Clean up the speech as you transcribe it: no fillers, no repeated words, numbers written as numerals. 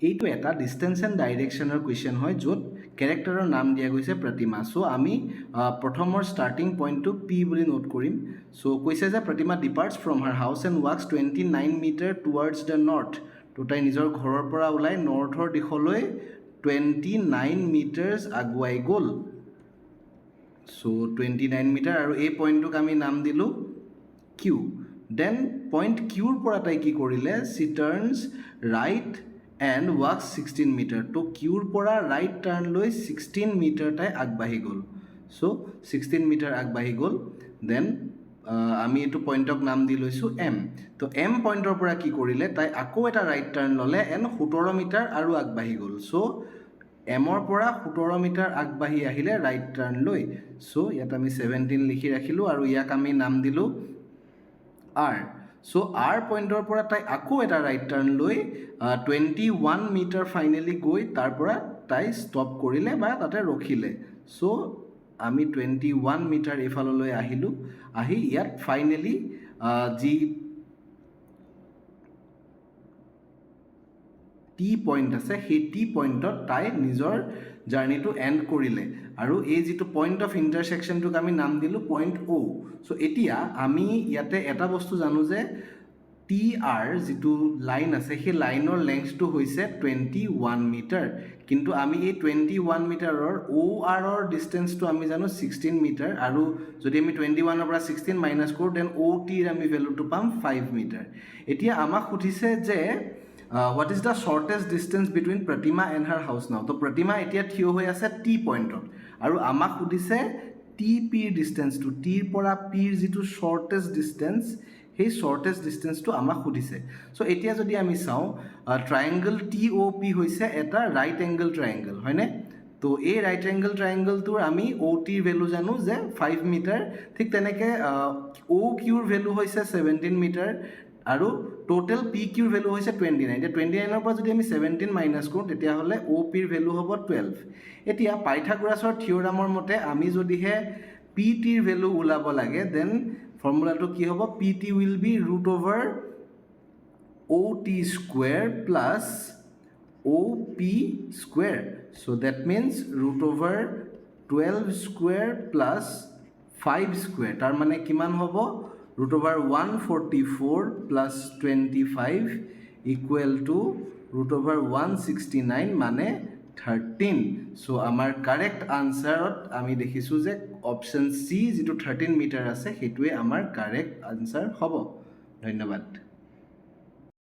এইটো এটা distance and ডাইৰেকশ্যনৰ question হয় য'ত কেৰেক্টাৰৰ নাম দিয়া গৈছে প্ৰতিমা চ' আমি প্ৰথমৰ ষ্টাৰ্টিং পইণ্টটো পি বুলি নোট কৰিম চ' কৈছে যে Pratima departs from her house and walks 29 metre towards the north তো তাই নিজৰ ঘৰৰ পৰা ওলাই নৰ্থৰ দিশলৈ 29 মিটাৰ্ছ আগুৱাই গ'ল চ' 29 মিটাৰ আৰু এই পইণ্টটোক আমি নাম দিলোঁ কিউ দেন পইণ্ট কিউৰ পৰা তাই কি কৰিলে she turns right and walks 16 metres to কিউৰ পৰা ৰাইট টাৰ্ণ লৈ 16 মিটাৰ তাই আগবাঢ়ি গ'ল চ' 16 মিটাৰ আগবাঢ়ি গ'ল দেন আমি এইটো পইণ্টক নাম দি লৈছোঁ এম তো এম পইণ্টৰ পৰা কি কৰিলে তাই আকৌ এটা ৰাইট টাৰ্ণ ল'লে এণ্ড 17 মিটাৰ আৰু আগবাঢ়ি গ'ল চ' এমৰ পৰা 17 মিটাৰ আগবাঢ়ি আহিলে ৰাইট টাৰ্ণ লৈ চ' ইয়াত আমি 17 লিখি ৰাখিলোঁ আৰু ইয়াক আমি নাম দিলোঁ আৰ চ' আৰ পইণ্টৰ পৰা তাই আকৌ এটা ৰাইট টাৰ্ণ লৈ 21 মিটাৰ ফাইনেলি গৈ তাৰ পৰা তাই ষ্টপ কৰিলে বা তাতে ৰখিলে চ' আমি 21 মিটাৰ এইফাললৈ আহিলোঁ আহি ইয়াত ফাইনেলি যি টি পইণ্ট আছে সেই টি পইণ্টত তাই নিজৰ জাৰ্ণিটো এণ্ড কৰিলে আৰু এই যিটো পইণ্ট অফ ইণ্টাৰছেকশ্যনটোক আমি নাম দিলোঁ পইণ্ট অ' চ' এতিয়া আমি ইয়াতে এটা বস্তু জানো যে টি আৰ যিটো লাইন আছে সেই লাইনৰ লেংথটো হৈছে 21 মিটাৰ কিন্তু আমি এই 21 মিটাৰৰ অ' আৰৰ ডিষ্টেঞ্চটো আমি জানো 16 মিটাৰ আৰু যদি আমি 21ৰ পৰা 16 মাইনাছ কৰোঁ দেন অ' টিৰ আমি ভেলুটো পাম 5 মিটাৰ এতিয়া আমাক সুধিছে যে what is the shortest distance between Pratima and her house now? তো প্ৰতিমা এতিয়া থিয় হৈ আছে টি পইণ্টত আৰু আমাক সুধিছে টি পিৰ ডিষ্টেঞ্চটো টিৰ পৰা পিৰ যিটো শ্বৰ্টেষ্ট ডিষ্টেঞ্চ সেই শ্বৰ্টেষ্ট ডিষ্টেঞ্চটো আমাক সুধিছে চ' এতিয়া যদি আমি চাওঁ ট্ৰায়েংগল টি অ' পি হৈছে এটা ৰাইট এংগল ট্ৰায়েংগল হয়নে তো এই ৰাইট এংগল ট্ৰায়েংগলটোৰ আমি অ' টিৰ ভেলু জানো যে 5 মিটাৰ ঠিক তেনেকৈ অ' কিউৰ ভেলু হৈছে 17 মিটাৰ আৰু টোটেল পি কিউৰ ভেলু হৈছে 29 এতিয়া 29ৰ পৰা যদি আমি 17 মাইনাছ কৰোঁ তেতিয়াহ'লে অ' পিৰ ভেলু হ'ব 12 এতিয়া পাইথাগোৰাছৰ থিয়ৰামৰ মতে আমি যদিহে পি টিৰ ভেলু ওলাব লাগে দেন ফৰ্মুলাটো কি হ'ব P T will be root over O' T square plus O' P square so' that means root over 12 square plus 5 square তাৰ মানে কিমান হ'ব root over 144 plus 25 equal to root over 169 মানে 13 so আমাৰ correct answerত আমি দেখিছোঁ যে option C যিটো 13 মিটাৰ আছে সেইটোৱে আমাৰ correct answer হ'ব ধন্যবাদ